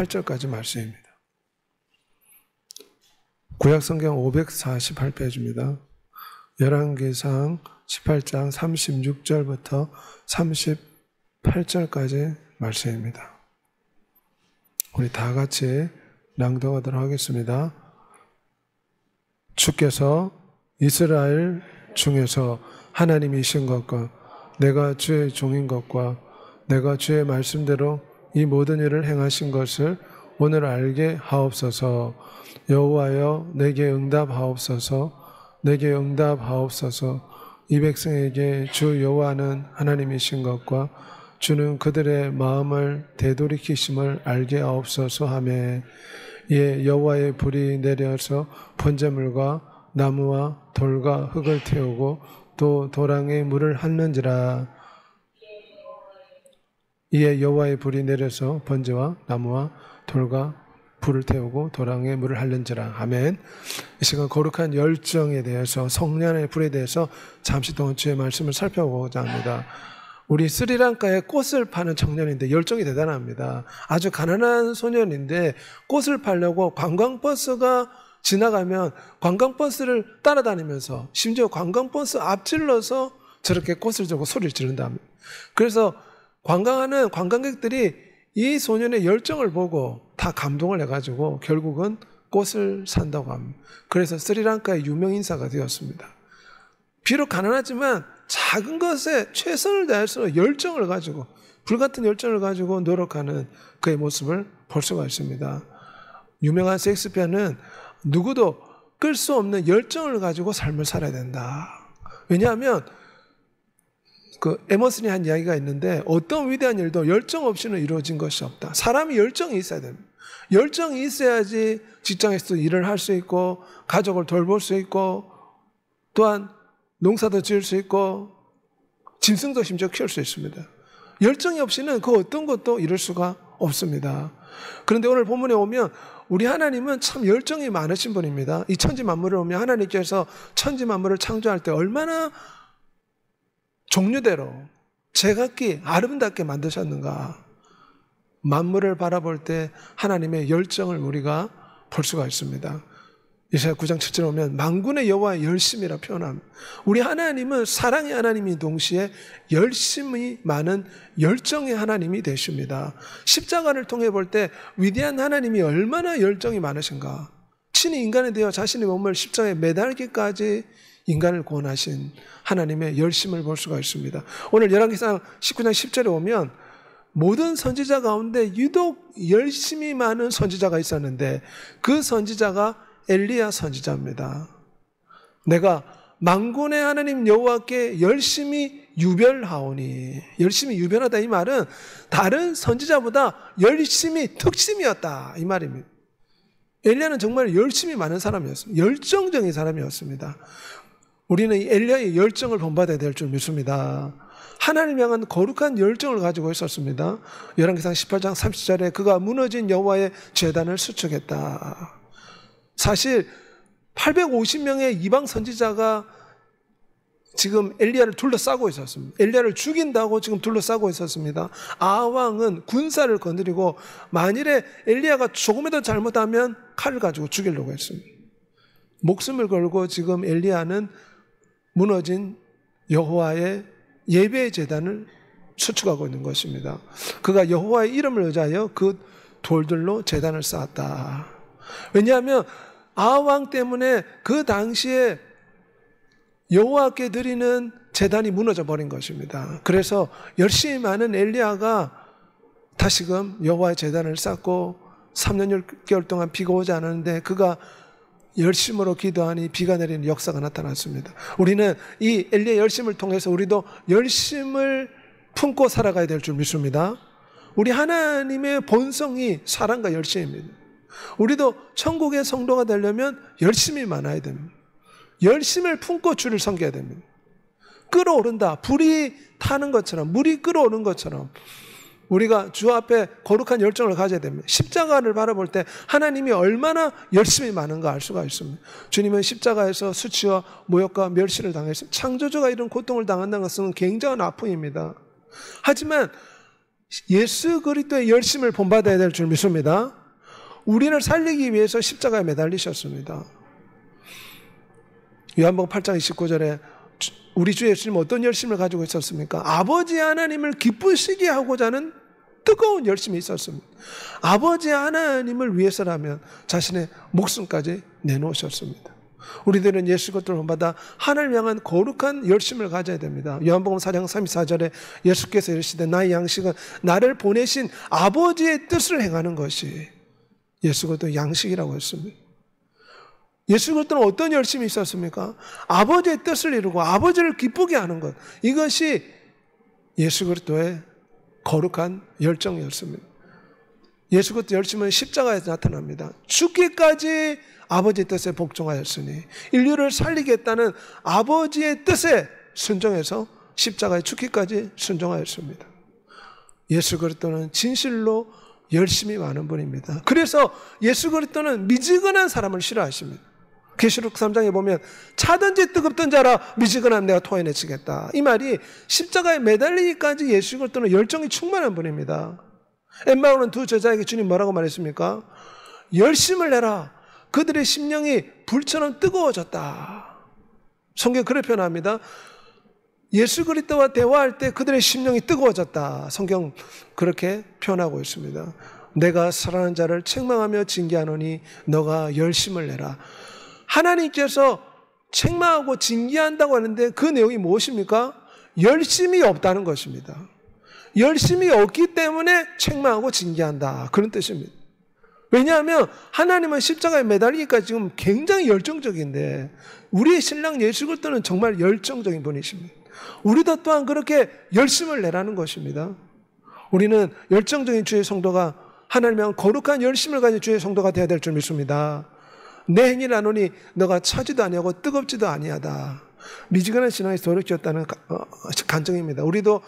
8절까지 말씀입니다. 구약성경 548페이지입니다. 열왕기상 18장 36절부터 38절까지 말씀입니다. 우리 다 같이 낭독하도록 하겠습니다. 주께서 이스라엘 중에서 하나님이신 것과 내가 주의 종인 것과 내가 주의 말씀대로 이 모든 일을 행하신 것을 오늘 알게 하옵소서. 여호와여 내게 응답하옵소서. 내게 응답하옵소서. 이 백성에게 주 여호와는 하나님이신 것과 주는 그들의 마음을 되돌이키심을 알게 하옵소서 하매 예 여호와의 불이 내려서 번제물과 나무와 돌과 흙을 태우고 또 도랑에 물을 핥는지라. 이에 여호와의 불이 내려서 번제와 나무와 돌과 불을 태우고 도랑에 물을 핥는지라. 아멘. 이 시간 거룩한 열정에 대해서 성령의 불에 대해서 잠시 동안 주의 말씀을 살펴보고자 합니다. 우리 스리랑카에 꽃을 파는 청년인데 열정이 대단합니다. 아주 가난한 소년인데 꽃을 팔려고 관광버스가 지나가면 관광버스를 따라다니면서 심지어 관광버스 앞질러서 저렇게 꽃을 들고 소리를 지른답니다. 그래서 관광하는 관광객들이 이 소년의 열정을 보고 다 감동을 해가지고 결국은 꽃을 산다고 합니다. 그래서 스리랑카의 유명 인사가 되었습니다. 비록 가난하지만 작은 것에 최선을 다해서 열정을 가지고 불같은 열정을 가지고 노력하는 그의 모습을 볼 수가 있습니다. 유명한 셰익스피어는 누구도 끌 수 없는 열정을 가지고 삶을 살아야 된다. 왜냐하면 그 에머슨이 한 이야기가 있는데 어떤 위대한 일도 열정 없이는 이루어진 것이 없다. 사람이 열정이 있어야 됩니다. 열정이 있어야지 직장에서도 일을 할 수 있고 가족을 돌볼 수 있고 또한 농사도 지을 수 있고 짐승도 심지어 키울 수 있습니다. 열정이 없이는 그 어떤 것도 이룰 수가 없습니다. 그런데 오늘 본문에 오면 우리 하나님은 참 열정이 많으신 분입니다. 이 천지 만물을 보면 하나님께서 천지 만물을 창조할 때 얼마나 종류대로 제각기 아름답게 만드셨는가. 만물을 바라볼 때 하나님의 열정을 우리가 볼 수가 있습니다. 이사야 9장 7절에 보면 만군의 여호와의 열심이라 표현합니다. 우리 하나님은 사랑의 하나님이 동시에 열심이 많은 열정의 하나님이 되십니다. 십자가를 통해 볼 때 위대한 하나님이 얼마나 열정이 많으신가. 친히 인간이 되어 자신의 몸을 십자가에 매달기까지 인간을 구원하신 하나님의 열심을 볼 수가 있습니다. 오늘 열왕기상 19장 10절에 보면 모든 선지자 가운데 유독 열심이 많은 선지자가 있었는데 그 선지자가 엘리야 선지자입니다. 내가 만군의 하나님 여호와께 열심히 유별하오니. 열심히 유별하다 이 말은 다른 선지자보다 열심히 특심이었다 이 말입니다. 엘리야는 정말 열심이 많은 사람이었습니다. 열정적인 사람이었습니다. 우리는 이 엘리야의 열정을 본받아야 될 줄 믿습니다. 하나님 향한 거룩한 열정을 가지고 있었습니다. 열왕기상 18장 30절에 그가 무너진 여호와의 제단을 수축했다. 사실 850명의 이방 선지자가 지금 엘리야를 둘러싸고 있었습니다. 엘리야를 죽인다고 지금 둘러싸고 있었습니다. 아왕은 군사를 거느리고 만일에 엘리야가 조금이라도 잘못하면 칼을 가지고 죽이려고 했습니다. 목숨을 걸고 지금 엘리야는 무너진 여호와의 예배의 제단을 수축하고 있는 것입니다. 그가 여호와의 이름을 의지하여 그 돌들로 제단을 쌓았다. 왜냐하면 아왕 때문에 그 당시에 여호와께 드리는 제단이 무너져 버린 것입니다. 그래서 열심히 많은 엘리야가 다시금 여호와의 제단을 쌓고 3년 6개월 동안 비가 오지 않았는데 그가 열심으로 기도하니 비가 내리는 역사가 나타났습니다. 우리는 이 엘리야의 열심을 통해서 우리도 열심을 품고 살아가야 될 줄 믿습니다. 우리 하나님의 본성이 사랑과 열심입니다. 우리도 천국의 성도가 되려면 열심이 많아야 됩니다. 열심을 품고 주를 섬겨야 됩니다. 끓어오른다. 불이 타는 것처럼, 물이 끓어오는 것처럼 우리가 주 앞에 거룩한 열정을 가져야 됩니다. 십자가를 바라볼 때 하나님이 얼마나 열심이 많은가 알 수가 있습니다. 주님은 십자가에서 수치와 모욕과 멸시를 당했습니다. 창조주가 이런 고통을 당한다는 것은 굉장한 아픔입니다. 하지만 예수 그리스도의 열심을 본받아야 될 줄 믿습니다. 우리를 살리기 위해서 십자가에 매달리셨습니다. 요한복음 8장 29절에 우리 주 예수님은 어떤 열심을 가지고 있었습니까? 아버지 하나님을 기쁘시게 하고자 하는 뜨거운 열심이 있었습니다. 아버지 하나님을 위해서라면 자신의 목숨까지 내놓으셨습니다. 우리들은 예수 그리스도를 본받아 하나님을 향한 거룩한 열심을 가져야 됩니다. 요한복음 4장 34절에 예수께서 이르시되 나의 양식은 나를 보내신 아버지의 뜻을 행하는 것이 예수 그리스도의 양식이라고 했습니다. 예수 그리스도는 어떤 열심이 있었습니까? 아버지의 뜻을 이루고 아버지를 기쁘게 하는 것. 이것이 예수 그리스도의 거룩한 열정이었습니다. 예수 그리스도 열심은 십자가에서 나타납니다. 죽기까지 아버지의 뜻에 복종하였으니 인류를 살리겠다는 아버지의 뜻에 순종해서 십자가에 죽기까지 순종하였습니다. 예수 그리스도는 진실로 열심히 많은 분입니다. 그래서 예수 그리스도는 미지근한 사람을 싫어하십니다. 계시록 3장에 보면 차든지 뜨겁던 자라 미지근함 내가 토해내치겠다. 이 말이 십자가에 매달리기까지 예수 그리스도는 열정이 충만한 분입니다. 엠마오는 두 제자에게 주님 뭐라고 말했습니까? 열심을 내라. 그들의 심령이 불처럼 뜨거워졌다. 성경 그렇게 표현합니다. 예수 그리스도와 대화할 때 그들의 심령이 뜨거워졌다. 성경 그렇게 표현하고 있습니다. 내가 사랑하는 자를 책망하며 징계하노니 너가 열심을 내라. 하나님께서 책망하고 징계한다고 하는데 그 내용이 무엇입니까? 열심이 없다는 것입니다. 열심이 없기 때문에 책망하고 징계한다. 그런 뜻입니다. 왜냐하면 하나님은 십자가에 매달리기까지 지금 굉장히 열정적인데 우리의 신랑 예수 그리스도는 정말 열정적인 분이십니다. 우리도 또한 그렇게 열심을 내라는 것입니다. 우리는 열정적인 주의 성도가 하나님의 거룩한 열심을 가진 주의 성도가 되어야 될 줄 믿습니다. 내 행위를 아노니 너가 차지도 아니하고 뜨겁지도 아니하다. 미지근한 신앙이 도력지었다는 간증입니다. 우리도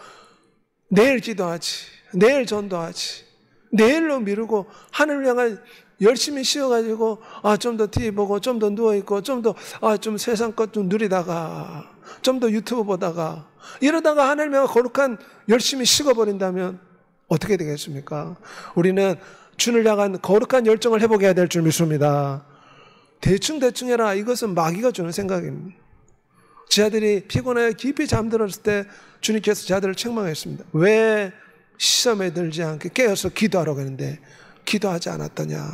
내일 기도하지, 내일 전도하지, 내일로 미루고 하늘을 향한 열심히 쉬어가지고 좀 더 TV 보고 좀 더 누워있고 좀 더 좀 세상 것 좀 누리다가 좀 더 유튜브 보다가 이러다가 하나님의 거룩한 열심히 식어버린다면 어떻게 되겠습니까? 우리는 주를 향한 거룩한 열정을 회복해야 될 줄 믿습니다. 대충 해라. 이것은 마귀가 주는 생각입니다. 제 아들이 피곤하여 깊이 잠들었을 때 주님께서 제 아들을 책망했습니다. 왜 시험에 들지 않게 깨어서 기도하라고 했는데 기도하지 않았더냐.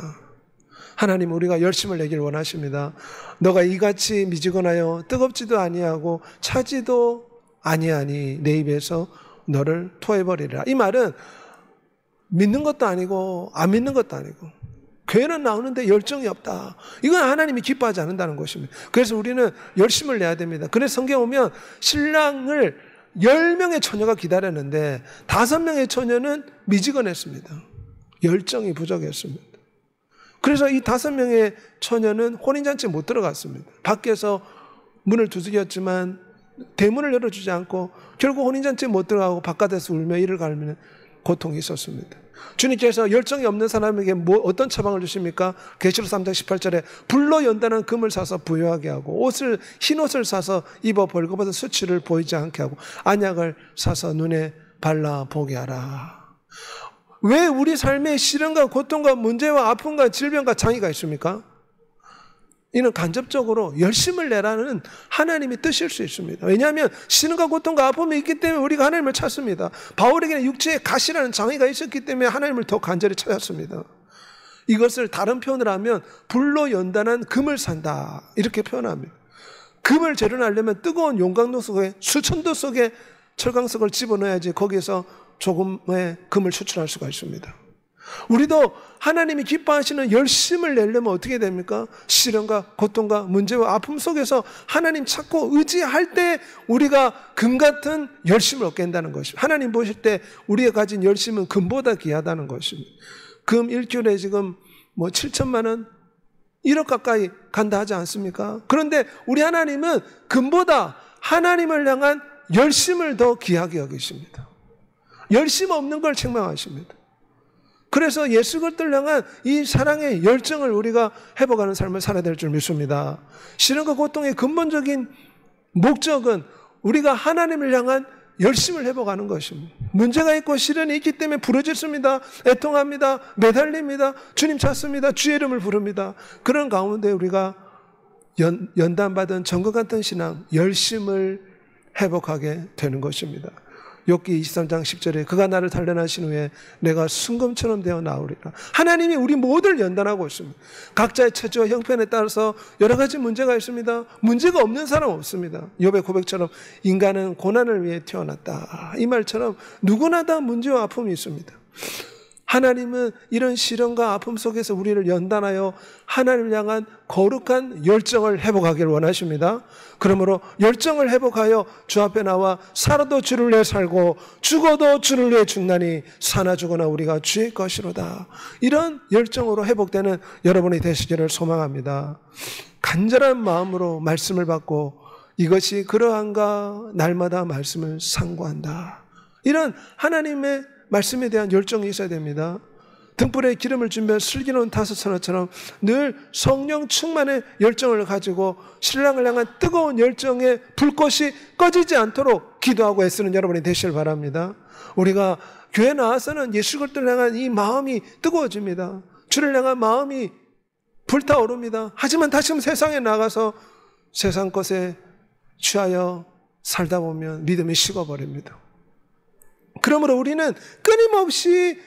하나님 우리가 열심을 내길 원하십니다. 너가 이같이 미지근하여 뜨겁지도 아니하고 차지도 아니하니 내 입에서 너를 토해버리라. 이 말은 믿는 것도 아니고 안 믿는 것도 아니고 교회는 나오는데 열정이 없다. 이건 하나님이 기뻐하지 않는다는 것입니다. 그래서 우리는 열심을 내야 됩니다. 그래서 성경에 보면 신랑을 10명의 처녀가 기다렸는데 5명의 처녀는 미지근했습니다. 열정이 부족했습니다. 그래서 이 5명의 처녀는 혼인잔치에 못 들어갔습니다. 밖에서 문을 두들겼지만 대문을 열어주지 않고 결국 혼인잔치에 못 들어가고 바깥에서 울며 이를 갈면 고통이 있었습니다. 주님께서 열정이 없는 사람에게 어떤 처방을 주십니까? 계시록 3장 18절에 불로 연단한 금을 사서 부유하게 하고 흰 옷을 사서 입어 벌거벗은 수치를 보이지 않게 하고 안약을 사서 눈에 발라 보게 하라. 왜 우리 삶에 시련과 고통과 문제와 아픔과 질병과 장애가 있습니까? 이는 간접적으로 열심을 내라는 하나님의 뜻일 수 있습니다. 왜냐하면 시련과 고통과 아픔이 있기 때문에 우리가 하나님을 찾습니다. 바울에게는 육체에 가시라는 장애가 있었기 때문에 하나님을 더 간절히 찾았습니다. 이것을 다른 표현을 하면 불로 연단한 금을 산다 이렇게 표현합니다. 금을 재련하려면 뜨거운 용광로 속에 수천도 속에 철광석을 집어넣어야지 거기에서 조금의 금을 추출할 수가 있습니다. 우리도 하나님이 기뻐하시는 열심을 내려면 어떻게 됩니까? 시련과 고통과 문제와 아픔 속에서 하나님 찾고 의지할 때 우리가 금 같은 열심을 얻게 된다는 것입니다. 하나님 보실 때 우리가 가진 열심은 금보다 귀하다는 것입니다. 금 1kg에 지금 7천만 원 1억 가까이 간다 하지 않습니까? 그런데 우리 하나님은 금보다 하나님을 향한 열심을 더 귀하게 여기십니다. 열심 없는 걸 책망하십니다. 그래서 예수 그리스도를 향한 이 사랑의 열정을 우리가 회복하는 삶을 살아야 될 줄 믿습니다. 시련과 고통의 근본적인 목적은 우리가 하나님을 향한 열심을 회복하는 것입니다. 문제가 있고 시련이 있기 때문에 부르짖습니다. 애통합니다. 매달립니다. 주님 찾습니다. 주의 이름을 부릅니다. 그런 가운데 우리가 연단받은 정것 같은 신앙, 열심을 회복하게 되는 것입니다. 욥기 23장 10절에 그가 나를 단련하신 후에 내가 순금처럼 되어 나오리라. 하나님이 우리 모두를 연단하고 있습니다. 각자의 처지와 형편에 따라서 여러 가지 문제가 있습니다. 문제가 없는 사람 없습니다. 욥의 고백처럼 인간은 고난을 위해 태어났다. 이 말처럼 누구나 다 문제와 아픔이 있습니다. 하나님은 이런 시련과 아픔 속에서 우리를 연단하여 하나님을 향한 거룩한 열정을 회복하기를 원하십니다. 그러므로 열정을 회복하여 주 앞에 나와 살아도 주를 위해 살고 죽어도 주를 위해 죽나니 사나 죽으나 우리가 주의 것이로다. 이런 열정으로 회복되는 여러분이 되시기를 소망합니다. 간절한 마음으로 말씀을 받고 이것이 그러한가 날마다 말씀을 상고한다. 이런 하나님의 말씀에 대한 열정이 있어야 됩니다. 등불에 기름을 준비한 슬기로운 다섯처럼 늘 성령 충만의 열정을 가지고 신랑을 향한 뜨거운 열정의 불꽃이 꺼지지 않도록 기도하고 애쓰는 여러분이 되시길 바랍니다. 우리가 교회 나와서는 예수 그리스도를 향한 이 마음이 뜨거워집니다. 주를 향한 마음이 불타오릅니다. 하지만 다시금 세상에 나가서 세상 것에 취하여 살다 보면 믿음이 식어버립니다. 그러므로 우리는 끊임없이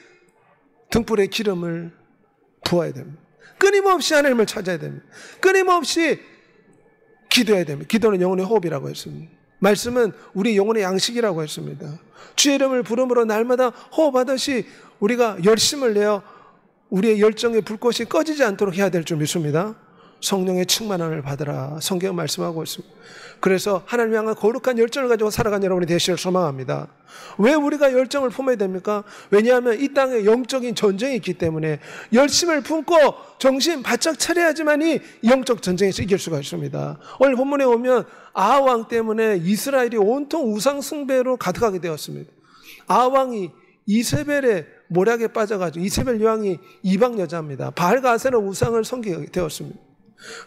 등불에 기름을 부어야 됩니다. 끊임없이 하나님을 찾아야 됩니다. 끊임없이 기도해야 됩니다. 기도는 영혼의 호흡이라고 했습니다. 말씀은 우리 영혼의 양식이라고 했습니다. 주의 이름을 부름으로 날마다 호흡하듯이 우리가 열심을 내어 우리의 열정의 불꽃이 꺼지지 않도록 해야 될 줄 믿습니다. 성령의 충만함을 받으라. 성경은 말씀하고 있습니다. 그래서 하나님을 향한 거룩한 열정을 가지고 살아간 여러분이 되시길 소망합니다. 왜 우리가 열정을 품어야 됩니까? 왜냐하면 이 땅에 영적인 전쟁이 있기 때문에 열심을 품고 정신 바짝 차려야지만이 영적 전쟁에서 이길 수가 있습니다. 오늘 본문에 보면 아하왕 때문에 이스라엘이 온통 우상 숭배로 가득하게 되었습니다. 아하왕이 이세벨의 모략에 빠져가지고, 이세벨 여왕이 이방 여자입니다. 바알과 아세라 우상을 섬기게 되었습니다.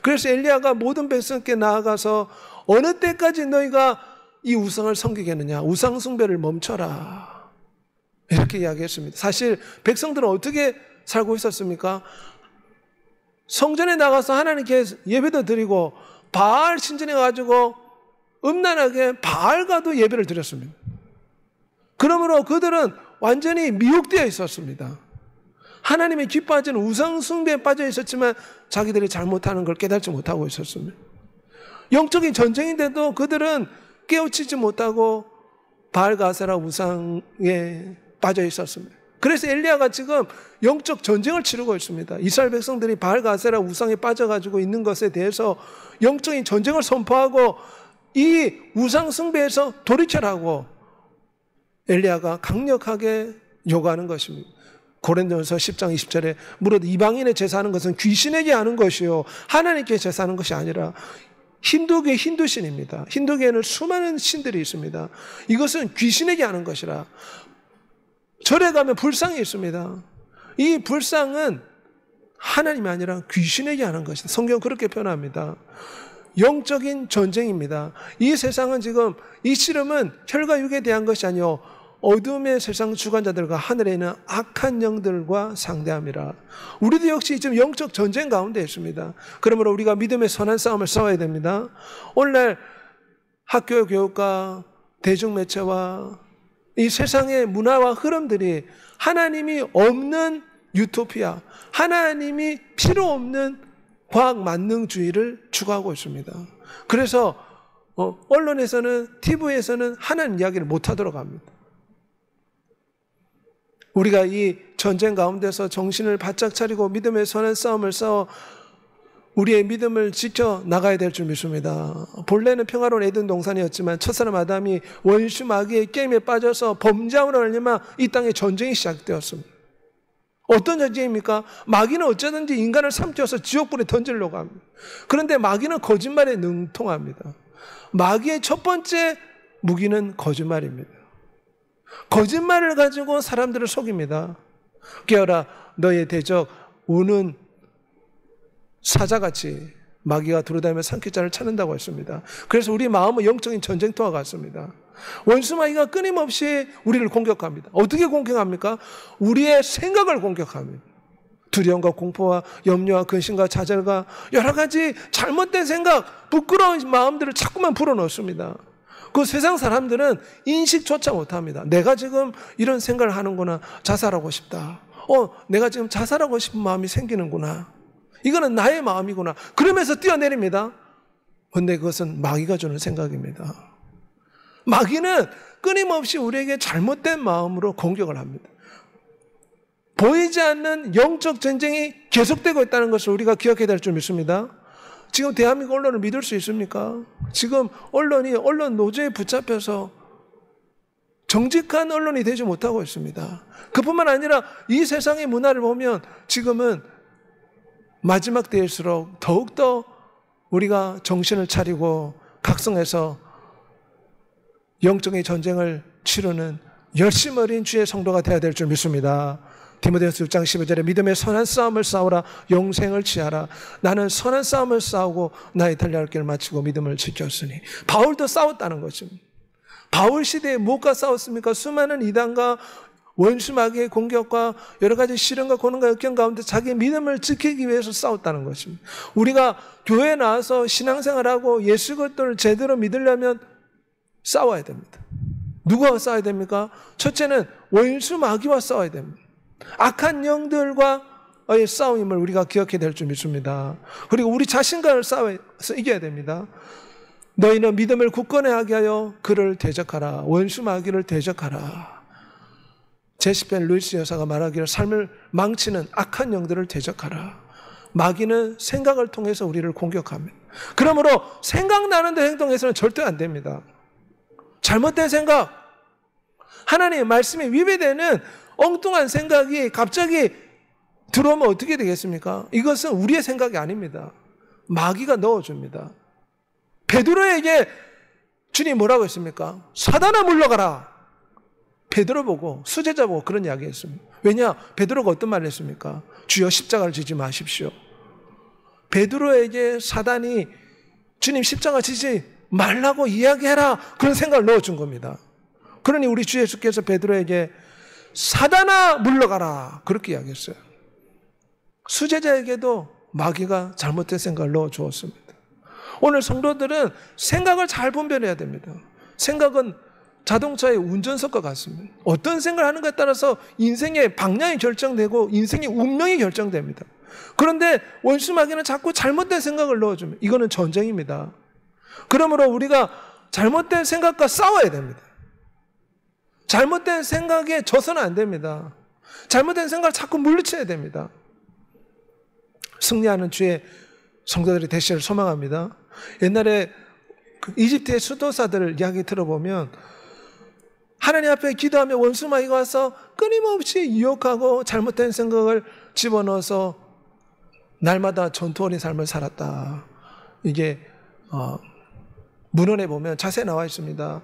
그래서 엘리야가 모든 백성께 나아가서 어느 때까지 너희가 이 우상을 섬기겠느냐, 우상 숭배를 멈춰라, 이렇게 이야기했습니다. 사실 백성들은 어떻게 살고 있었습니까? 성전에 나가서 하나님께 예배도 드리고 바알 신전에 가지고 음란하게 바알과도 예배를 드렸습니다. 그러므로 그들은 완전히 미혹되어 있었습니다. 하나님의 기뻐하지는 우상 숭배에 빠져 있었지만 자기들이 잘못하는 걸 깨닫지 못하고 있었습니다. 영적인 전쟁인데도 그들은 깨우치지 못하고 바알과 아세라 우상에 빠져 있었습니다. 그래서 엘리야가 지금 영적 전쟁을 치르고 있습니다. 이스라엘 백성들이 바알과 아세라 우상에 빠져가지고 있는 것에 대해서 영적인 전쟁을 선포하고 이 우상 숭배에서 돌이켜라고 엘리야가 강력하게 요구하는 것입니다. 고린도전서 10장 20절에 무릇 이방인의 제사하는 것은 귀신에게 하는 것이요 하나님께 제사하는 것이 아니라, 힌두교의 힌두신입니다. 힌두교에는 수많은 신들이 있습니다. 이것은 귀신에게 하는 것이라. 절에 가면 불상이 있습니다. 이 불상은 하나님이 아니라 귀신에게 하는 것이다. 성경은 그렇게 표현합니다. 영적인 전쟁입니다. 이 세상은 지금 이 씨름은 혈과 육에 대한 것이 아니요 어둠의 세상 주관자들과 하늘에 있는 악한 영들과 상대함이라. 우리도 역시 지금 영적 전쟁 가운데 있습니다. 그러므로 우리가 믿음의 선한 싸움을 싸워야 됩니다. 오늘날 학교 교육과 대중매체와 이 세상의 문화와 흐름들이 하나님이 없는 유토피아, 하나님이 필요 없는 과학 만능주의를 추구하고 있습니다. 그래서 언론에서는, TV에서는 하나님 이야기를 못하도록 합니다. 우리가 이 전쟁 가운데서 정신을 바짝 차리고 믿음의 선한 싸움을 싸워 우리의 믿음을 지켜 나가야 될 줄 믿습니다. 본래는 평화로운 에덴 동산이었지만 첫사람 아담이 원수 마귀의 게임에 빠져서 범죄함으로 말미암아 이 땅에 전쟁이 시작되었습니다. 어떤 전쟁입니까? 마귀는 어쩌든지 인간을 삼켜서 지옥불에 던지려고 합니다. 그런데 마귀는 거짓말에 능통합니다. 마귀의 첫 번째 무기는 거짓말입니다. 거짓말을 가지고 사람들을 속입니다. 깨어라, 너의 대적 우는 사자같이 마귀가 두루다니며 삼킬 자를 찾는다고 했습니다. 그래서 우리 마음은 영적인 전쟁터와 같습니다. 원수 마귀가 끊임없이 우리를 공격합니다. 어떻게 공격합니까? 우리의 생각을 공격합니다. 두려움과 공포와 염려와 근심과 좌절과 여러 가지 잘못된 생각, 부끄러운 마음들을 자꾸만 불어넣습니다. 그 세상 사람들은 인식조차 못합니다. 내가 지금 이런 생각을 하는구나. 자살하고 싶다. 내가 지금 자살하고 싶은 마음이 생기는구나. 이거는 나의 마음이구나. 그러면서 뛰어내립니다. 그런데 그것은 마귀가 주는 생각입니다. 마귀는 끊임없이 우리에게 잘못된 마음으로 공격을 합니다. 보이지 않는 영적 전쟁이 계속되고 있다는 것을 우리가 기억해야 될 줄 믿습니다. 지금 대한민국 언론을 믿을 수 있습니까? 지금 언론 노조에 붙잡혀서 정직한 언론이 되지 못하고 있습니다. 그뿐만 아니라 이 세상의 문화를 보면 지금은 마지막 때일수록 더욱더 우리가 정신을 차리고 각성해서 영적인 전쟁을 치르는 열심 어린 주의 성도가 되어야 될 줄 믿습니다. 디모데후서 6장 15절에 믿음의 선한 싸움을 싸우라 영생을 취하라. 나는 선한 싸움을 싸우고 나의 달려갈 길을 마치고 믿음을 지켰으니. 바울도 싸웠다는 거죠. 바울 시대에 무엇과 싸웠습니까? 수많은 이단과 원수 마귀의 공격과 여러 가지 시련과 고난과 역경 가운데 자기의 믿음을 지키기 위해서 싸웠다는 것입니다. 우리가 교회에 나와서 신앙생활하고 예수 그리스도를 제대로 믿으려면 싸워야 됩니다. 누구와 싸워야 됩니까? 첫째는 원수 마귀와 싸워야 됩니다. 악한 영들과의 싸움임을 우리가 기억해야 될 줄 믿습니다. 그리고 우리 자신과를 싸워서 이겨야 됩니다. 너희는 믿음을 굳건히 하게 하여 그를 대적하라. 원수 마귀를 대적하라. 제시펜 루이스 여사가 말하기를 삶을 망치는 악한 영들을 대적하라. 마귀는 생각을 통해서 우리를 공격합니다. 그러므로 생각나는 데 행동해서는 절대 안 됩니다. 잘못된 생각, 하나님의 말씀에 위배되는 엉뚱한 생각이 갑자기 들어오면 어떻게 되겠습니까? 이것은 우리의 생각이 아닙니다. 마귀가 넣어줍니다. 베드로에게 주님 뭐라고 했습니까? 사단아 물러가라. 베드로 보고 수제자 보고 그런 이야기 했습니다. 왜냐? 베드로가 어떤 말을 했습니까? 주여 십자가를 지지 마십시오. 베드로에게 사단이 주님 십자가 지지 말라고 이야기해라. 그런 생각을 넣어준 겁니다. 그러니 우리 주 예수께서 베드로에게 사단아 물러가라. 그렇게 이야기했어요. 수제자에게도 마귀가 잘못된 생각을 넣어주었습니다. 오늘 성도들은 생각을 잘 분별해야 됩니다. 생각은 자동차의 운전석과 같습니다. 어떤 생각을 하는가에 따라서 인생의 방향이 결정되고 인생의 운명이 결정됩니다. 그런데 원수 마귀는 자꾸 잘못된 생각을 넣어줍니다. 이거는 전쟁입니다. 그러므로 우리가 잘못된 생각과 싸워야 됩니다. 잘못된 생각에 져서는 안 됩니다. 잘못된 생각을 자꾸 물리쳐야 됩니다. 승리하는 주의 성도들이 되시기를 소망합니다. 옛날에 이집트의 수도사들 이야기 들어보면 하나님 앞에 기도하며 원수 마귀가 와서 끊임없이 유혹하고 잘못된 생각을 집어넣어서 날마다 전투 어린 삶을 살았다. 이게 문헌에 보면 자세히 나와 있습니다.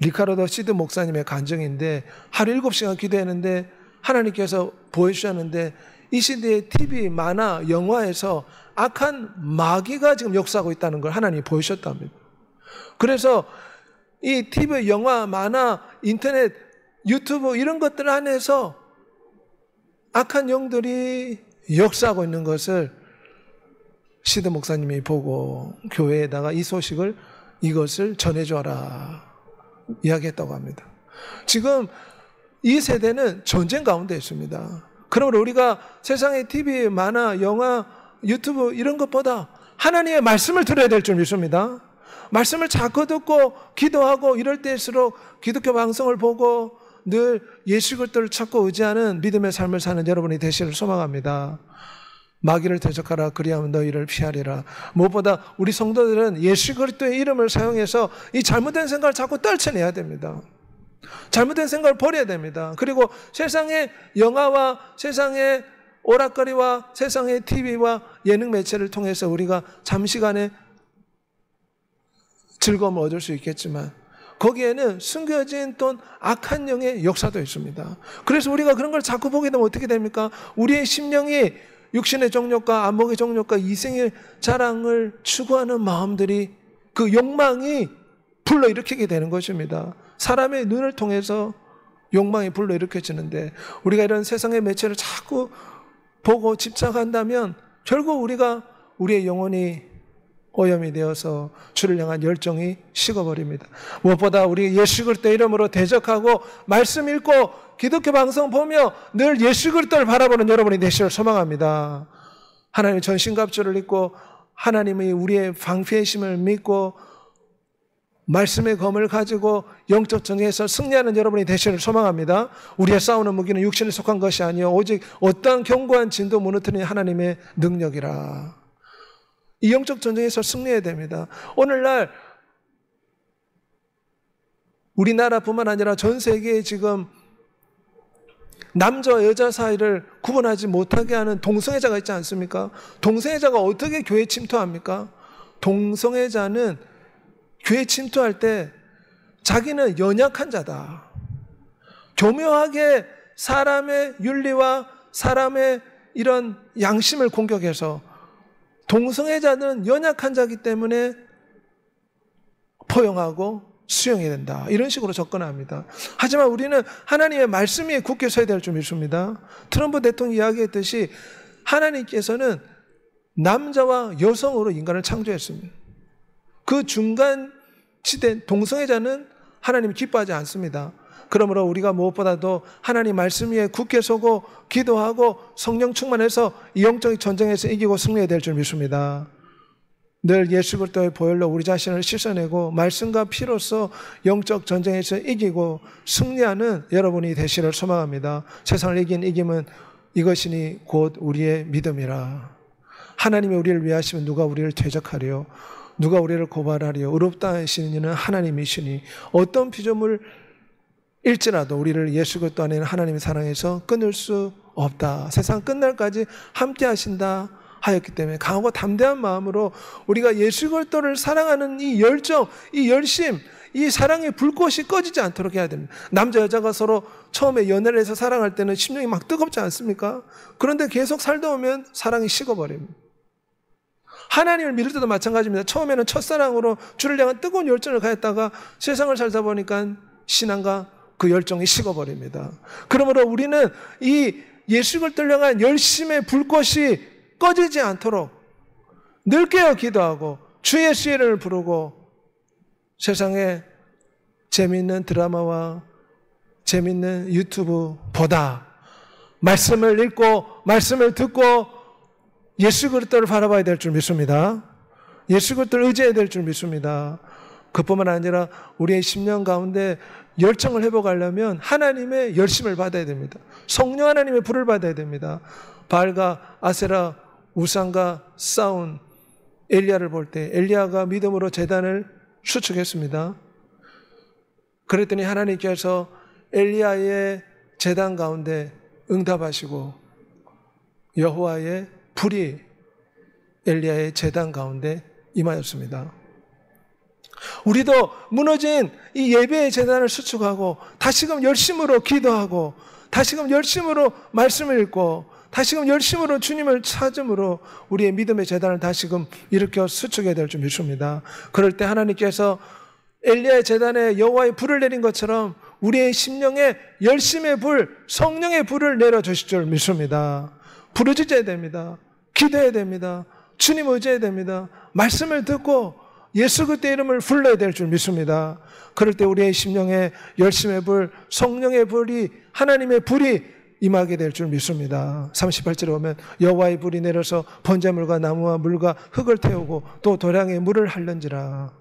리카르도 시드 목사님의 간증인데 하루 7시간 기도했는데 하나님께서 보여주셨는데 이 시대의 TV, 만화, 영화에서 악한 마귀가 지금 역사하고 있다는 걸 하나님이 보여주셨답니다. 그래서 이 TV, 영화, 만화, 인터넷, 유튜브 이런 것들 안에서 악한 영들이 역사하고 있는 것을 시드 목사님이 보고 교회에다가 이 소식을 이것을 전해줘라 이야기했다고 합니다. 지금 이 세대는 전쟁 가운데 있습니다. 그러므로 우리가 세상의 TV, 만화, 영화, 유튜브 이런 것보다 하나님의 말씀을 들어야 될 줄 믿습니다. 말씀을 자꾸 듣고 기도하고 이럴 때일수록 기독교 방송을 보고 늘 예수 그리스도를 찾고 의지하는 믿음의 삶을 사는 여러분이 되시기를 소망합니다. 마귀를 대적하라 그리하면 너희를 피하리라. 무엇보다 우리 성도들은 예수 그리스도의 이름을 사용해서 이 잘못된 생각을 자꾸 떨쳐내야 됩니다. 잘못된 생각을 버려야 됩니다. 그리고 세상의 영화와 세상의 오락거리와 세상의 TV와 예능 매체를 통해서 우리가 잠시간의 즐거움을 얻을 수 있겠지만 거기에는 숨겨진 또 악한 영의 역사도 있습니다. 그래서 우리가 그런 걸 자꾸 보게 되면 어떻게 됩니까? 우리의 심령이 육신의 정욕과 안목의 정욕과 이생의 자랑을 추구하는 마음들이 그 욕망이 불러일으키게 되는 것입니다. 사람의 눈을 통해서 욕망이 불러일으켜지는데 우리가 이런 세상의 매체를 자꾸 보고 집착한다면 결국 우리의 영혼이 오염이 되어서 주를 향한 열정이 식어버립니다. 무엇보다 우리 예수 그리스도 이름으로 대적하고 말씀 읽고 기독교 방송 보며 늘 예수 그리스도를 바라보는 여러분이 되시기를 소망합니다. 하나님의 전신갑주를 입고 하나님의 우리의 방패의 힘을 믿고 말씀의 검을 가지고 영적 전쟁에서 승리하는 여러분이 되시기를 소망합니다. 우리의 싸우는 무기는 육신에 속한 것이 아니요 오직 어떠한 견고한 진도 무너뜨리는 하나님의 능력이라. 이 영적 전쟁에서 승리해야 됩니다. 오늘날 우리나라뿐만 아니라 전 세계에 지금 남자와 여자 사이를 구분하지 못하게 하는 동성애자가 있지 않습니까? 동성애자가 어떻게 교회에 침투합니까? 동성애자는 교회에 침투할 때 자기는 연약한 자다. 교묘하게 사람의 윤리와 사람의 이런 양심을 공격해서 동성애자는 연약한 자이기 때문에 포용하고 수용해야 된다. 이런 식으로 접근합니다. 하지만 우리는 하나님의 말씀 위에 굳게 서야 될 줄 믿습니다. 트럼프 대통령이 이야기했듯이 하나님께서는 남자와 여성으로 인간을 창조했습니다. 그 중간 지대 동성애자는 하나님이 기뻐하지 않습니다. 그러므로 우리가 무엇보다도 하나님 말씀 위에 굳게 서고 기도하고 성령 충만해서 이 영적 전쟁에서 이기고 승리해야 될 줄 믿습니다. 늘 예수 그리스도의 보혈로 우리 자신을 씻어내고 말씀과 피로써 영적 전쟁에서 이기고 승리하는 여러분이 되시기를 소망합니다. 세상을 이긴 이김은 이것이니 곧 우리의 믿음이라. 하나님이 우리를 위하시면 누가 우리를 대적하리요? 누가 우리를 고발하리요? 의롭다 하시는 이는 하나님이시니 어떤 피조물 일지라도 우리를 예수 그리스도 안에 하나님의 사랑에서 끊을 수 없다. 세상 끝날까지 함께 하신다 하였기 때문에 강하고 담대한 마음으로 우리가 예수 그리스도를 사랑하는 이 열정, 이 열심, 이 사랑의 불꽃이 꺼지지 않도록 해야 됩니다. 남자 여자가 서로 처음에 연애를 해서 사랑할 때는 심령이 막 뜨겁지 않습니까? 그런데 계속 살다 보면 사랑이 식어버립니다. 하나님을 믿을 때도 마찬가지입니다. 처음에는 첫사랑으로 주를 향한 뜨거운 열정을 가했다가 세상을 살다 보니까 신앙과 그 열정이 식어버립니다. 그러므로 우리는 이 예수 그리스도를 향한 열심의 불꽃이 꺼지지 않도록 늘 깨어 기도하고 주 예수의 이름을 부르고 세상에 재미있는 드라마와 재미있는 유튜브보다 말씀을 읽고 말씀을 듣고 예수 그리스도를 바라봐야 될 줄 믿습니다. 예수 그리스도를 의지해야 될 줄 믿습니다. 그뿐만 아니라 우리의 심령 가운데 열정을 회복하려면 하나님의 열심을 받아야 됩니다. 성령 하나님의 불을 받아야 됩니다. 바알과 아세라 우상과 싸운 엘리야를 볼 때 엘리야가 믿음으로 제단을 수축했습니다. 그랬더니 하나님께서 엘리야의 제단 가운데 응답하시고 여호와의 불이 엘리야의 제단 가운데 임하였습니다. 우리도 무너진 이 예배의 제단을 수축하고 다시금 열심으로 기도하고 다시금 열심으로 말씀을 읽고 다시금 열심으로 주님을 찾음으로 우리의 믿음의 제단을 다시금 일으켜 수축해야 될 줄 믿습니다. 그럴 때 하나님께서 엘리야의 제단에 여호와의 불을 내린 것처럼 우리의 심령에 열심의 불, 성령의 불을 내려주실 줄 믿습니다. 부르짖어야 됩니다. 기도해야 됩니다. 주님 의지해야 됩니다. 말씀을 듣고 예수 그리스도의 이름을 불러야 될 줄 믿습니다. 그럴 때 우리의 심령에 열심의 불, 성령의 불이 하나님의 불이 임하게 될 줄 믿습니다. 38절에 보면 여호와의 불이 내려서 번제물과 나무와 물과 흙을 태우고 또 도량에 물을 할는지라.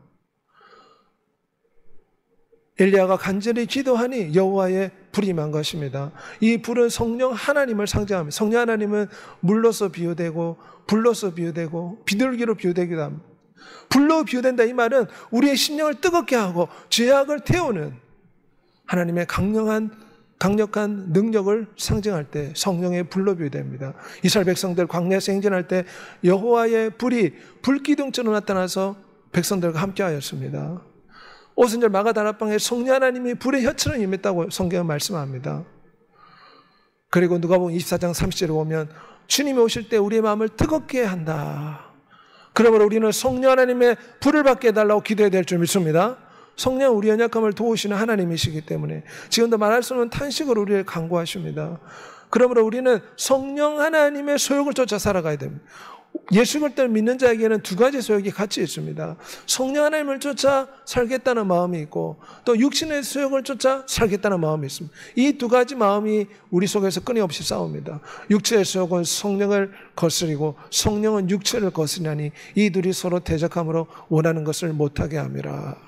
엘리야가 간절히 기도하니 여호와의 불이 임한 것입니다. 이 불은 성령 하나님을 상징합니다. 성령 하나님은 물로서 비유되고 불로서 비유되고 비둘기로 비유되기도 합니다. 불로 비유된다 이 말은 우리의 심령을 뜨겁게 하고 죄악을 태우는 하나님의 강력한 능력을 상징할 때 성령의 불로 비유됩니다. 이스라엘 백성들 광야에서 행진할 때 여호와의 불이 불기둥처럼 나타나서 백성들과 함께하였습니다. 오순절 마가다락방에 성령 하나님이 불의 혀처럼 임했다고 성경은 말씀합니다. 그리고 누가복음 24장 30절에 보면 주님이 오실 때 우리의 마음을 뜨겁게 한다. 그러므로 우리는 성령 하나님의 불을 받게 해달라고 기도해야 될 줄 믿습니다. 성령 우리 연약함을 도우시는 하나님이시기 때문에 지금도 말할 수 없는 탄식으로 우리를 간구하십니다. 그러므로 우리는 성령 하나님의 소욕을 쫓아 살아가야 됩니다. 예수 그리스도를 믿는 자에게는 두 가지 소욕이 같이 있습니다. 성령 하나님을 쫓아 살겠다는 마음이 있고 또 육신의 소욕을 쫓아 살겠다는 마음이 있습니다. 이 두 가지 마음이 우리 속에서 끊임없이 싸웁니다. 육체의 소욕은 성령을 거스리고 성령은 육체를 거스리나니 이 둘이 서로 대적함으로 원하는 것을 못하게 함이라.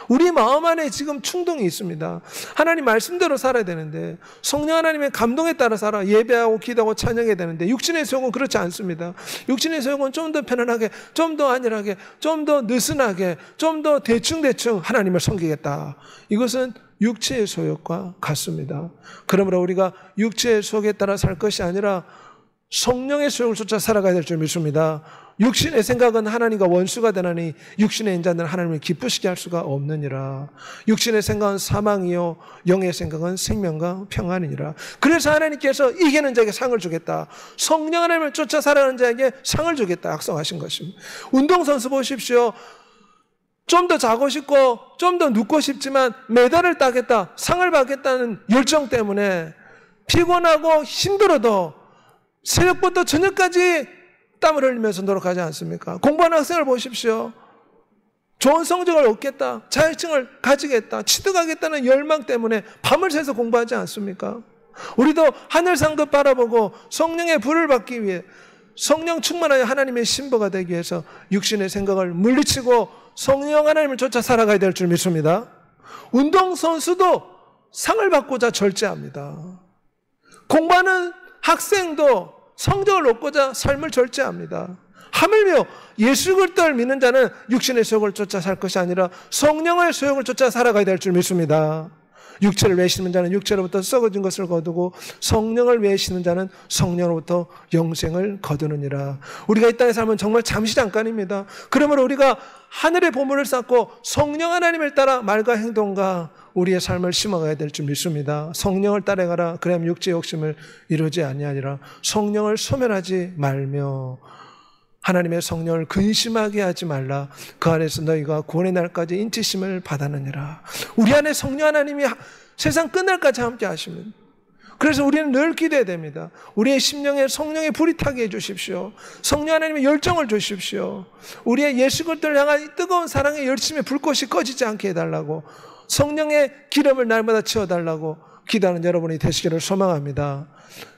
우리 마음 안에 지금 충동이 있습니다. 하나님 말씀대로 살아야 되는데 성령 하나님의 감동에 따라 살아 예배하고 기도하고 찬양해야 되는데 육신의 소욕은 그렇지 않습니다. 육신의 소욕은 좀 더 편안하게, 좀 더 안일하게, 좀 더 느슨하게, 좀 더 대충대충 하나님을 섬기겠다. 이것은 육체의 소욕과 같습니다. 그러므로 우리가 육체의 소욕에 따라 살 것이 아니라 성령의 소욕을 쫓아 살아가야 될 줄 믿습니다. 육신의 생각은 하나님과 원수가 되나니 육신의 인자는 하나님을 기쁘시게 할 수가 없느니라. 육신의 생각은 사망이요 영의 생각은 생명과 평안이니라. 그래서 하나님께서 이기는 자에게 상을 주겠다. 성령 하나님을 쫓아 살아가는 자에게 상을 주겠다 약속하신 것입니다. 운동선수 보십시오. 좀 더 자고 싶고 좀 더 눕고 싶지만 메달을 따겠다, 상을 받겠다는 열정 때문에 피곤하고 힘들어도 새벽부터 저녁까지 땀을 흘리면서 노력하지 않습니까? 공부하는 학생을 보십시오. 좋은 성적을 얻겠다, 자격증을 가지겠다, 취득하겠다는 열망 때문에 밤을 새서 공부하지 않습니까? 우리도 하늘 상급 바라보고 성령의 불을 받기 위해 성령 충만하여 하나님의 신부가 되기 위해서 육신의 생각을 물리치고 성령 하나님을 쫓아 살아가야 될 줄 믿습니다. 운동선수도 상을 받고자 절제합니다. 공부하는 학생도 성적을 얻고자 삶을 절제합니다. 하물며 예수 그리스도를 믿는 자는 육신의 소욕을 쫓아 살 것이 아니라 성령의 소욕을 쫓아 살아가야 될 줄 믿습니다. 육체를 외치는 자는 육체로부터 썩어진 것을 거두고 성령을 외치는 자는 성령으로부터 영생을 거두느니라. 우리가 이 땅의 삶은 정말 잠시 잠깐입니다. 그러므로 우리가 하늘의 보물을 쌓고 성령 하나님을 따라 말과 행동과 우리의 삶을 심어가야 될 줄 믿습니다. 성령을 따라가라. 그래야 육체의 욕심을 이루지 아니하니라. 성령을 소멸하지 말며 하나님의 성령을 근심하게 하지 말라. 그 안에서 너희가 구원의 날까지 인치심을 받았느니라. 우리 안에 성령 하나님이 세상 끝날까지 함께 하십니다. 그래서 우리는 늘 기도해야 됩니다. 우리의 심령에 성령의 불이 타게 해주십시오. 성령 하나님의 열정을 주십시오. 우리의 예수 그리스도를 향한 이 뜨거운 사랑의 열심의 불꽃이 꺼지지 않게 해달라고, 성령의 기름을 날마다 채워달라고 기도하는 여러분이 되시기를 소망합니다.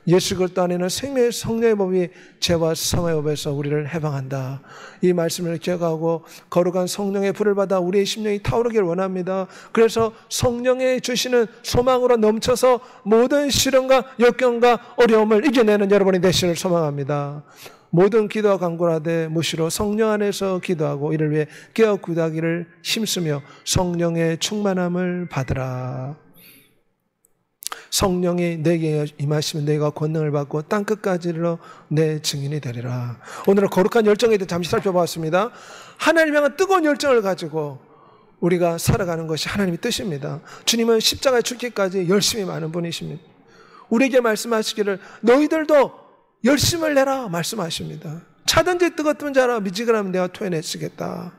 예수 그리스도 안에는 생명의 성령의 법이 죄와 사망의 법에서 우리를 해방한다. 이 말씀을 기억하고 거룩한 성령의 불을 받아 우리의 심령이 타오르길 원합니다. 그래서 성령의 주시는 소망으로 넘쳐서 모든 시련과 역경과 어려움을 이겨내는 여러분이 되시기를 소망합니다. 모든 기도와 간구를 하되 무시로 성령 안에서 기도하고 이를 위해 깨어 기도하기를 힘쓰며 성령의 충만함을 받으라. 성령이 내게 임하시면 내가 권능을 받고 땅끝까지 이르러 내 증인이 되리라. 오늘은 거룩한 열정에 대해 잠시 살펴봤습니다. 하나님 향한 뜨거운 열정을 가지고 우리가 살아가는 것이 하나님의 뜻입니다. 주님은 십자가에 죽기까지 열심히 많은 분이십니다. 우리에게 말씀하시기를 너희들도 열심을 내라 말씀하십니다. 차든지 뜨겁든 자라 미지근하면 내가 토해내시겠다.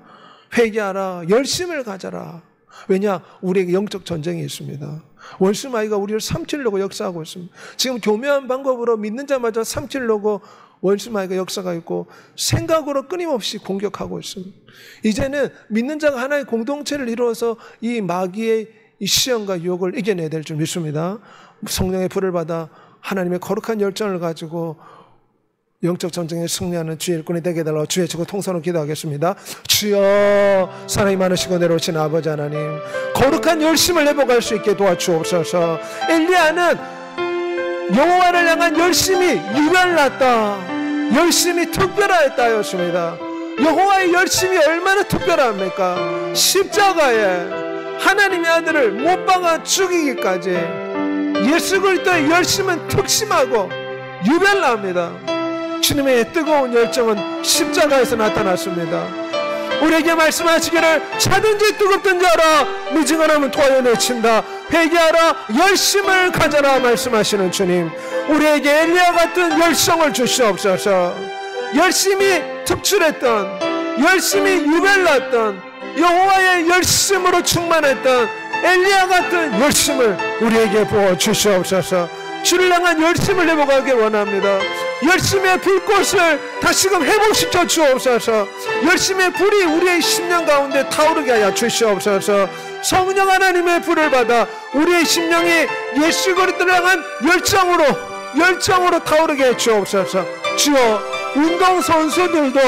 회개하라. 열심을 가져라. 왜냐? 우리에게 영적 전쟁이 있습니다. 원수마귀가 우리를 삼키려고 역사하고 있습니다. 지금 교묘한 방법으로 믿는 자마저 삼키려고 원수마귀가 역사가 있고 생각으로 끊임없이 공격하고 있습니다. 이제는 믿는 자가 하나의 공동체를 이루어서 이 마귀의 이 시험과 유혹을 이겨내야 될 줄 믿습니다. 성령의 불을 받아 하나님의 거룩한 열정을 가지고 영적 전쟁에 승리하는 주의 일꾼이 되게 해달라고 주의 주고 통성으로 기도하겠습니다. 주여, 사랑이 많으시고 내려오신 아버지 하나님, 거룩한 열심을 회복할 수 있게 도와주옵소서. 엘리야는 여호와를 향한 열심이 유별났다, 열심이 특별하였다 하였습니다. 여호와의 열심이 얼마나 특별합니까? 십자가에 하나님의 아들을 못 박아 죽이기까지 예수 그리스도의 열심은 특심하고 유별납니다. 주님의 뜨거운 열정은 십자가에서 나타났습니다. 우리에게 말씀하시기를 차든지 뜨겁든지 하라, 미지근하면 토하여 내친다. 회개하라, 열심을 가져라 말씀하시는 주님, 우리에게 엘리야 같은 열성을 주시옵소서. 열심히 특출했던, 열심히 유별났던 여호와의 열심으로 충만했던 엘리야 같은 열심을 우리에게 부어 주시옵소서. 주를 향한 열심을 회복하기 원합니다. 열심의 불꽃을 다시금 회복시켜 주옵소서. 열심의 불이 우리의 심령 가운데 타오르게 하여 주시옵소서. 성령 하나님의 불을 받아 우리의 심령이 예수 그리스도를 향한 열정으로 타오르게 해 주옵소서. 주여, 운동선수들도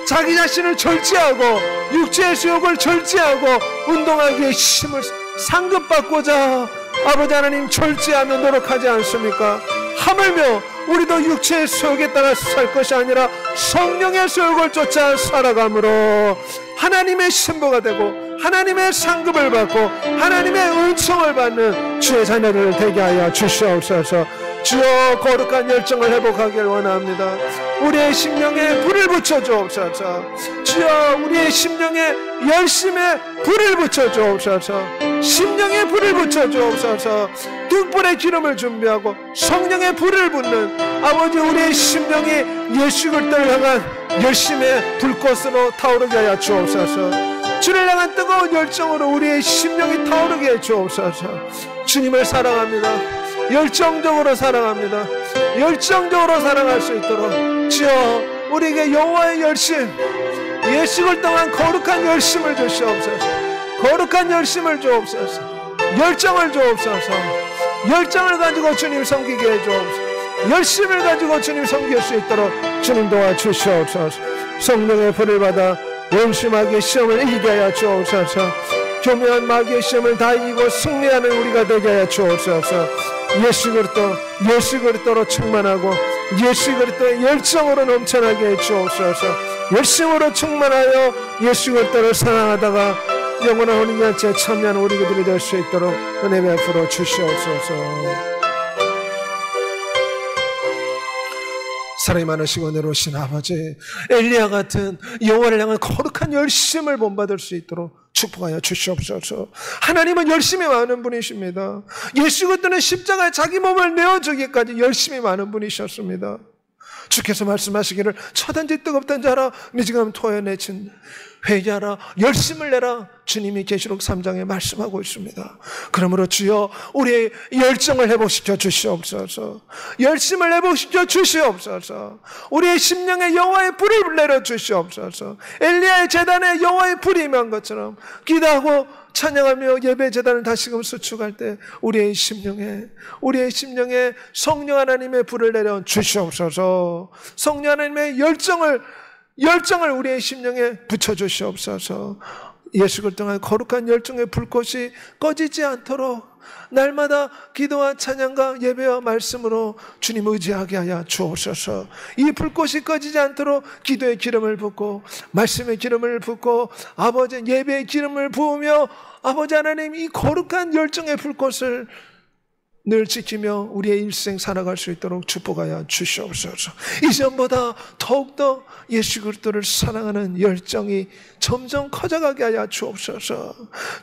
자기 자신을 절제하고 육체의 수욕을 절제하고 운동하기에 힘을 상급받고자 아버지 하나님 절제하며 노력하지 않습니까? 하물며 우리도 육체의 수욕에 따라 살 것이 아니라 성령의 수욕을 쫓아 살아감으로 하나님의 신부가 되고 하나님의 상급을 받고 하나님의 은총을 받는 주의 자녀들 되게 하여 주시옵소서. 주여, 거룩한 열정을 회복하길 원합니다. 우리의 심령에 불을 붙여 주옵소서. 주여, 우리의 심령에 열심에 불을 붙여 주옵소서. 심령에 불을 붙여 주옵소서. 등불의 기름을 준비하고 성령의 불을 붓는 아버지, 우리의 심령이 예수 그리스도를 향한 열심의 불꽃으로 타오르게 하여 주옵소서. 주를 향한 뜨거운 열정으로 우리의 심령이 타오르게 해 주옵소서. 주님을 사랑합니다. 열정적으로 사랑합니다. 열정적으로 사랑할 수 있도록 주여, 우리에게 여호와의 열심, 예수 그리스도를 향한 거룩한 열심을 주시옵소서. 거룩한 열심을 주옵소서. 열정을 주옵소서. 열정을 가지고 주님 섬기게 해 주옵소서. 열심을 가지고 주님 섬길 수 있도록 주님 도와주시옵소서. 성령의 불을 받아 영심하게 시험을 이기게 하여 주옵소서. 교묘한 마귀의 시험을 다 이기고 승리하는 우리가 되게 하여 주옵소서. 예수 그리스도로 충만하고 예수 그리스도의 열정으로 넘쳐나게 해 주옵소서. 열심으로 충만하여 예수 그리스도를 사랑하다가 영원한 혼인잔치에 참여하는 우리들이 될 수 있도록 은혜 베풀어 주시옵소서. 사랑이 많으시고 은혜로우신 아버지, 엘리야 같은 여호와를 향한 거룩한 열심을 본받을 수 있도록 축복하여 주시옵소서. 하나님은 열심히 많은 분이십니다. 예수 그리스도는 십자가에 자기 몸을 내어주기까지 열심히 많은 분이셨습니다. 주께서 말씀하시기를 처단지 뜨겁던 자라 미지금 토해내친 회개하라, 열심을 내라. 주님이 계시록 3장에 말씀하고 있습니다. 그러므로 주여, 우리의 열정을 회복시켜 주시옵소서. 열심을 회복시켜 주시옵소서. 우리의 심령에 여호와의 불을 내려 주시옵소서. 엘리야의 제단에 여호와의 불이 임한 것처럼 기도하고 찬양하며 예배 제단을 다시금 수축할 때 우리의 심령에 성령 하나님의 불을 내려 주시옵소서. 성령 하나님의 열정을 우리의 심령에 붙여주시옵소서. 예수 그리스도의 거룩한 열정의 불꽃이 꺼지지 않도록 날마다 기도와 찬양과 예배와 말씀으로 주님 의지하게 하여 주옵소서. 이 불꽃이 꺼지지 않도록 기도의 기름을 붓고 말씀의 기름을 붓고 아버지 예배의 기름을 부으며 아버지 하나님, 이 거룩한 열정의 불꽃을 늘 지키며 우리의 일생 살아갈 수 있도록 축복하여 주시옵소서. 이전보다 더욱더 예수 그리스도를 사랑하는 열정이 점점 커져가게 하여 주옵소서.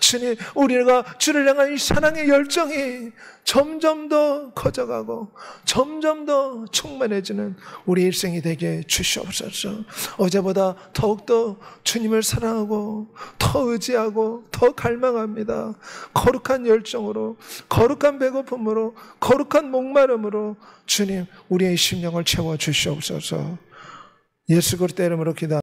주님, 우리가 주를 향한 이 사랑의 열정이 점점 더 커져가고 점점 더 충만해지는 우리 일생이 되게 주시옵소서. 어제보다 더욱더 주님을 사랑하고 더 의지하고 더 갈망합니다. 거룩한 열정으로, 거룩한 배고픔으로, 거룩한 목마름으로 주님, 우리의 심령을 채워 주시옵소서. 예수 그리스도의 이름으로 기도합니다.